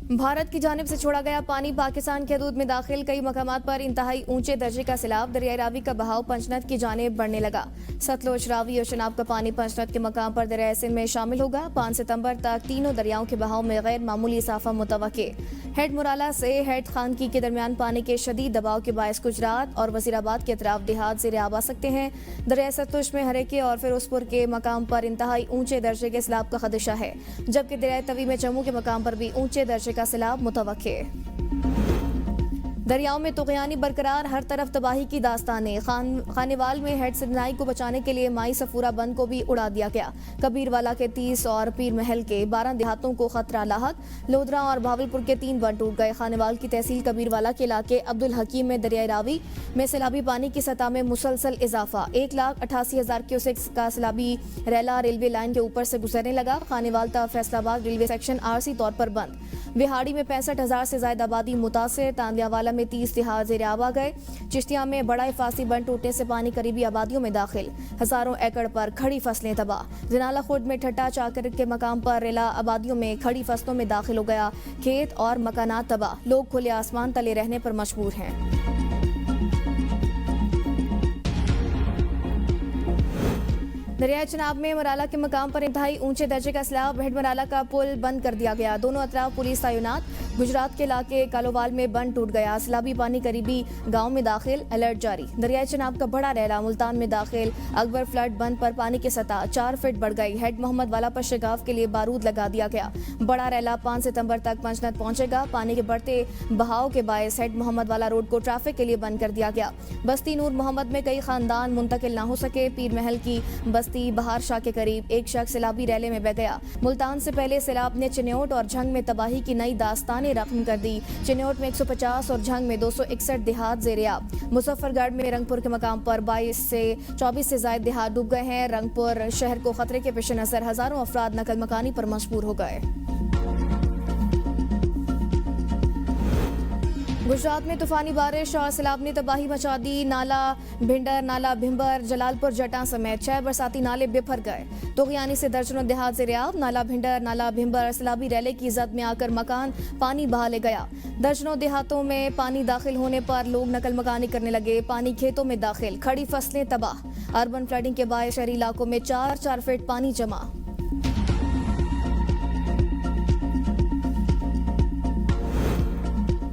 भारत की जानिब से छोड़ा गया पानी पाकिस्तान की हदूद में दाखिल। कई मकामात पर इंतहाई ऊंचे दर्जे का सैलाब। दरियाई रावी का बहाव पंचनद की जानिब बढ़ने लगा। सतलुज, रावी और शनाब का पानी पंचनद के मकाम पर दरियाई सिंध में शामिल होगा। 5 सितंबर तक तीनों दरियाओं के बहाव में गैर मामूली इजाफा मुतवक्के। हेड मुराला से हेड खानकी के दरमियान पानी के शदीद दबाव के बायस गुजरात और वजीराबाद के अतराफ देहात ज़ेर आब आ सकते हैं। दरिया सतलुज में हरेके और फिरोजपुर के मकाम पर इंतहाई ऊंचे दर्जे के सैलाब का खदशा है, जबकि दरिया तवी में जम्मू के मकाम पर भी ऊंचे दर्जे का सैलाब मुतवक्के। दरियाओं में तुग़यानी बरकरार, हर तरफ तबाही की दास्तानें। खानेवाल में हेड सिरनाई को बचाने के लिए माई सफूरा बंद को भी उड़ा दिया गया। कबीरवाला के 30 और पीर महल के 12 देहातों को खतरा लाहक। लोधरा और भावलपुर के 3 बंद टूट गए। खानेवाल की तहसील कबीरवाला के इलाके अब्दुल हकीम में दरियाई रावी में सैलाबी पानी की सतह में मुसलसल इजाफा। 1,88,000 क्यूसेक का सैलाबी रैला रेलवे लाइन के ऊपर से गुजरने लगा। खानेवाल तक फैसलाबाद रेलवे सेक्शन आरसी तौर पर बंद। विहाड़ी में 65,000 से ज्यादा आबादी मुतासिर। तांदियावाला में 30 देहात ज़ेर आब आ गए। चिश्तिया में बड़ा हिफाजी बंद टूटने से पानी करीबी आबादियों में दाखिल। हजारों एकड़ पर खड़ी फसलें तबाह। जनाला खुर्द में ठट्टा चाकर के मकाम पर रेला आबादियों में खड़ी फसलों में दाखिल हो गया। खेत और मकानात तबाह। लोग खुले आसमान तले रहने पर मजबूर हैं। दरिया चनाब में मराला के मकाम पर इंतहाई ऊंचे दर्जे का सैलाब। हेड मराला का पुल बंद कर दिया गया। दोनों अतराफ पुलिस तैनात। गुजरात के इलाके कालोवाल में बंद टूट गया। सैलाबी पानी करीबी गांव में दाखिल, अलर्ट जारी। दरिया चनाब का बड़ा रैला मुल्तान में दाखिल। अकबर फ्लड बंद पर पानी की सतह 4 फीट बढ़ गई। हेड मोहम्मद वाला पर शिगाफ के लिए बारूद लगा दिया गया। बड़ा रैला 5 सितंबर तक पंचनद पहुंचेगा। पानी के बढ़ते बहाव के बायस हेड मोहम्मद वाला रोड को ट्रैफिक के लिए बंद कर दिया गया। बस्ती नूर मोहम्मद में कई खानदान मुंतकिल न हो सके। पीर महल की बस्ती बहार शाह के करीब एक शख्स सैलाबी रैले में बह गया। मुल्तान से पहले सैलाब ने चिन्योट और झंग में तबाही की नई दास्तानें रकम कर दी। चिन्योट में 150 और झंग में 261 देहात ज़ेर आब। मुजफ्फरगढ़ में रंगपुर के मकाम पर 22 से 24 से ज्यादा देहात डूब गए हैं। रंगपुर शहर को खतरे के पेश नजर हजारों अफराद नकल मकानी पर मजबूर हो गए। गुजरात में तूफानी बारिश और सैलाब ने तबाही मचा दी। नाला भिंडर, नाला भिंबर, जलालपुर जटा समेत 6 बरसाती नाले बिफर गए। तुग़यानी से दर्जनों देहात ज़ेर आब। नाला भिंडर, नाला भिंबर सैलाबी रैले की जद में आकर मकान पानी बहा ले गया। दर्जनों देहातों में पानी दाखिल होने पर लोग नकल मकानी करने लगे। पानी खेतों में दाखिल, खड़ी फसलें तबाह। अर्बन फ्लडिंग के बायस शहरी इलाकों में 4-4 फीट पानी जमा।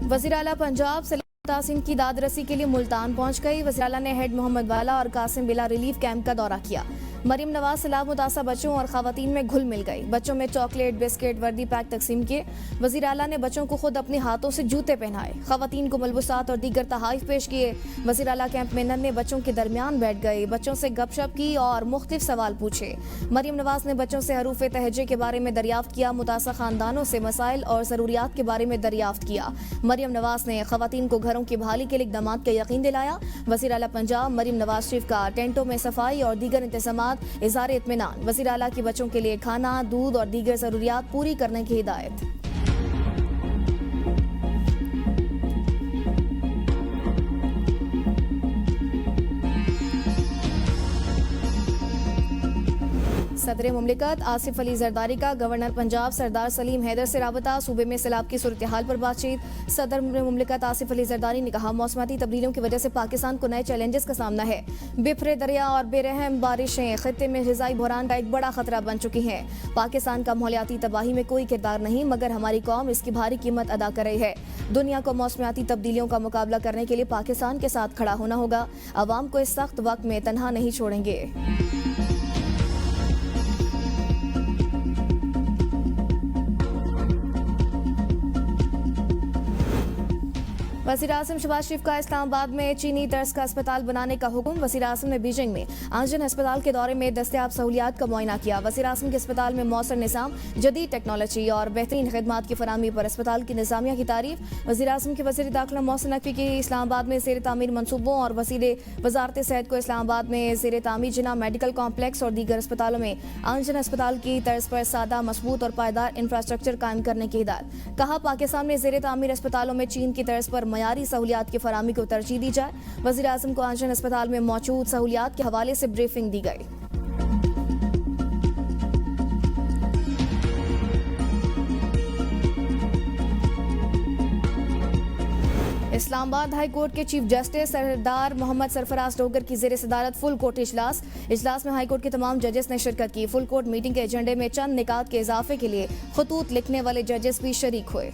वज़ीर आला पंजाब सलीम तासीम की दादरसी के लिए मुल्तान पहुंच गई। वज़ीर आला ने हेड मोहम्मद वाला और कासिम बिला रिलीफ कैंप का दौरा किया। मरीम नवाज सैलाब मुतासा बच्चों और खवातीन में घुल मिल गई। बच्चों में चॉकलेट, बिस्किट, वर्दी पैक तकसीम किए। वज़ीर आला ने बच्चों को खुद अपने हाथों से जूते पहनाए। खवातीन को मलबूसात और दीगर तहाइफ पेश किए। वज़ीर आला कैंप में नन्हे बच्चों के दरमियान बैठ गए। बच्चों से गपशप की और मुख्तलिफ सवाल पूछे। मरीम नवाज ने बच्चों से हरूफ तहजे के बारे में दरियाफ्त किया। मुतासा खानदानों से मसाइल और ज़रूरियात के बारे में दरियाफ्त किया। मरीम नवाज ने खवातीन को घरों की बहाली के लिए इक़दामात का यकीन दिलाया। वज़ीर आला पंजाब मरीम नवाज शरीफ का टेंटों में सफाई और दीगर इंतज़ामात, इज़हार इत्मीनान। वज़ीर आला की बच्चों के लिए खाना, दूध और दीगर ज़रूरियात पूरी करने की हिदायत। सदर मुमलिकत आसिफ अली जरदारी का गवर्नर पंजाब सरदार सलीम हैदर से राबता। सूबे में सैलाब की सूरत हाल पर बातचीत। सदर मुमलिकत आसिफ अली जरदारी ने कहा, मौसमाती तब्दीलियों की वजह से पाकिस्तान को नए चैलेंजेस का सामना है। बिफरे दरिया और बेरहम बारिशें खित्ते में ग़िज़ाई बहरान का एक बड़ा खतरा बन चुकी हैं। पाकिस्तान का माहौलियाती तबाही में कोई किरदार नहीं, मगर हमारी कौम इसकी भारी कीमत अदा कर रही है। दुनिया को मौसमाती तब्दीलियों का मुकाबला करने के लिए पाकिस्तान के साथ खड़ा होना होगा। अवाम को इस सख्त वक्त में तनहा नहीं छोड़ेंगे। वज़ीर आज़म शहबाज शरीफ का इस्लामाबाद में चीनी तर्ज का अस्पताल बनाने का हुक्म। वज़ीर आज़म ने बीजिंग में आंजन अस्पताल के दौरे में दस्तयाब सहूलियात का मुआयना किया। वज़ीर आज़म के अस्पताल में मौसर निज़ाम, जदीद टेक्नोलॉजी और बेहतरीन खिदमात की फराहमी पर अस्पताल की निज़ामिया की तारीफ। वज़ीर आज़म के वज़ीर दाखिला मोहसिन नकवी की इस्लामाबाद में ज़ेर तामीर मनसूबों और वज़ारत सेहत को इस्लामाबाद में ज़ेर तामीर जिना मेडिकल कॉम्प्लेक्स और दीगर अस्पतालों में आंजन अस्पताल की तर्ज पर सादा, मजबूत और पायदार इंफ्रास्ट्रक्चर कायम करने की हिदायत। कहा, पाकिस्तान में ज़ेर तामीर अस्पतालों में चीन की तर्ज पर मयारी सहूलियात की फराहमी को तरजीह दी जाए। वज़ीर आज़म को आंजन अस्पताल में मौजूद सहूलियात के हवाले से ब्रीफिंग दी गई। इस्लामाबाद हाई कोर्ट के चीफ जस्टिस सरदार मोहम्मद सरफराज डोगर की जेर सदारत फुल कोर्ट इजलास में हाई कोर्ट के तमाम जजेस ने शिरकत की। फुल कोर्ट मीटिंग के एजेंडे में चंद निकात के इजाफे के लिए खतूत लिखने वाले जजेस भी शरीक हुए।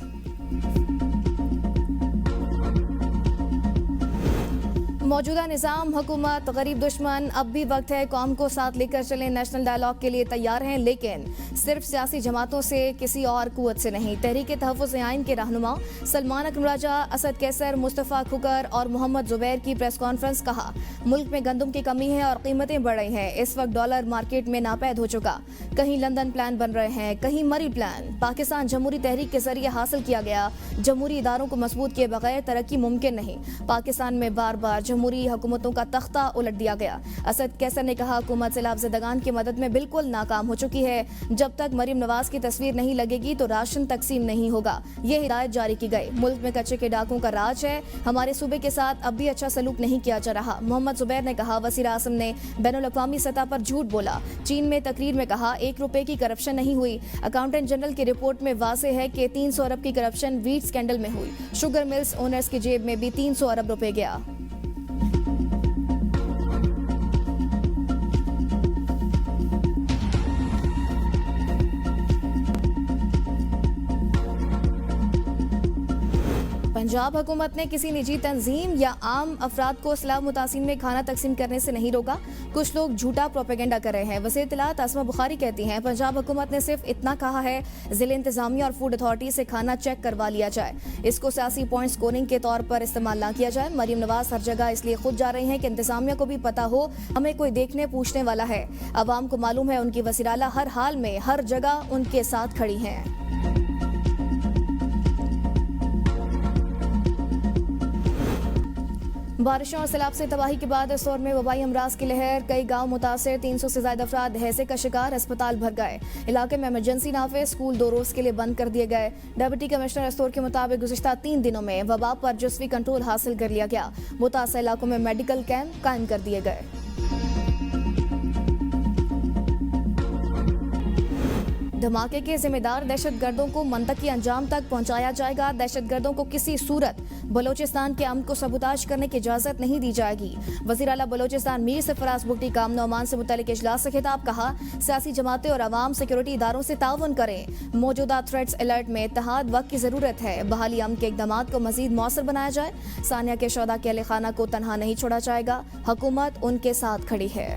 मौजूदा निज़ाम हुकूमत गरीब दुश्मन, अब भी वक्त है कौम को साथ लेकर चलें। नेशनल डायलॉग के लिए तैयार हैं, लेकिन सिर्फ सियासी जमातों से, किसी और कुव्वत से नहीं। तहरीक तहफ़्फ़ुज़ आइन के रहनुमा सलमान अकमराजा, असद कैसर, मुस्तफ़ा खुकर और मोहम्मद जुबैर की प्रेस कॉन्फ्रेंस। कहा, मुल्क में गंदम की कमी है और कीमतें बढ़ रही हैं। इस वक्त डॉलर मार्केट में नापैद हो चुका। कहीं लंदन प्लान बन रहे हैं, कहीं मरी प्लान। पाकिस्तान जमहूरी तहरीक के जरिए हासिल किया गया। जमहूरी इदारों को मजबूत किए बगैर तरक्की मुमकिन नहीं। पाकिस्तान में बार बार जमहूरी हुकूमतों का तख्ता उलट दिया गया। असद कैसर ने कहा, हुकूमत सैलाब-ज़दगान की मदद में बिल्कुल नाकाम हो चुकी है। जब तक मरीम नवाज की तस्वीर नहीं लगेगी तो राशन तकसीम नहीं होगा। ये हिदायत जारी की गई। मुल्क में कच्चे के डाकों का राज है। हमारे सूबे के साथ अब भी अच्छा सलूक नहीं किया जा रहा। मोहम्मद जुबैर ने कहा, वज़ीर आज़म ने बैनुल-अक़वामी सतह पर झूठ बोला। चीन में तकरीर में कहा, 1 रुपए की करप्शन नहीं हुई। अकाउंटेंट जनरल की रिपोर्ट में वाज़ेह है कि 300 अरब की करप्शन वीट स्कैंडल में हुई। शुगर मिल्स ओनर्स की जेब में भी 300 अरब रुपए गया। पंजाब हुकूमत ने किसी निजी तंजीम या आम अफराद को सैलाब मुतासिन में खाना तकसीम करने से नहीं रोका। कुछ लोग झूठा प्रोपेगेंडा कर रहे हैं। वज़ीर इत्तलात आसमा बुखारी कहती हैं, पंजाब हुकूमत ने सिर्फ इतना कहा है, जिले इंतजामिया और फूड अथॉरिटी से खाना चेक करवा लिया जाए। इसको सियासी पॉइंट स्कोरिंग के तौर पर इस्तेमाल ना किया जाए। मरीम नवाज हर जगह इसलिए खुद जा रही हैं कि इंतजामिया को भी पता हो हमें कोई देखने पूछने वाला है। अवाम को मालूम है उनकी वज़ीर आला हर हाल में, हर जगह उनके साथ खड़ी हैं। बारिशों और सैलाब से तबाही के बाद इस दौर में वबाई अमराज की लहर। कई गांव मुतासर, 300 से ज्यादा अफराद हैजे का शिकार, अस्पताल भर गए। इलाके में इमरजेंसी नाफिज, स्कूल 2 रोज के लिए बंद कर दिए गए। डिप्टी कमिश्नर इस दौर के मुताबिक गुज़िश्ता 3 दिनों में वबा पर जुज़वी कंट्रोल हासिल कर लिया गया। मुतासर इलाकों में मेडिकल कैंप कायम कर दिए गए। धमाके के जिम्मेदार दहशतगर्दों को मंतकी अंजाम तक पहुंचाया जाएगा। दहशतगर्दों को किसी सूरत बलोचिस्तान के अमन को सबूताज करने की इजाजत नहीं दी जाएगी। वज़ीर आला बलोचिस्तान मीर सरफराज भुट्टी का अमन अमान से मुतल्लिक इजलास से खिताब। कहा, सियासी जमातें और अवाम सिक्योरिटी इदारों से ताउन करें। मौजूदा थ्रेट्स अलर्ट में इत्तेहाद वक्त की जरूरत है। बहाली अमन के इक़दाम को मजीद मौसर बनाया जाए। सानिया के शोहदा के अहले खाना को तनहा नहीं छोड़ा जाएगा। हुकूमत उनके साथ खड़ी है।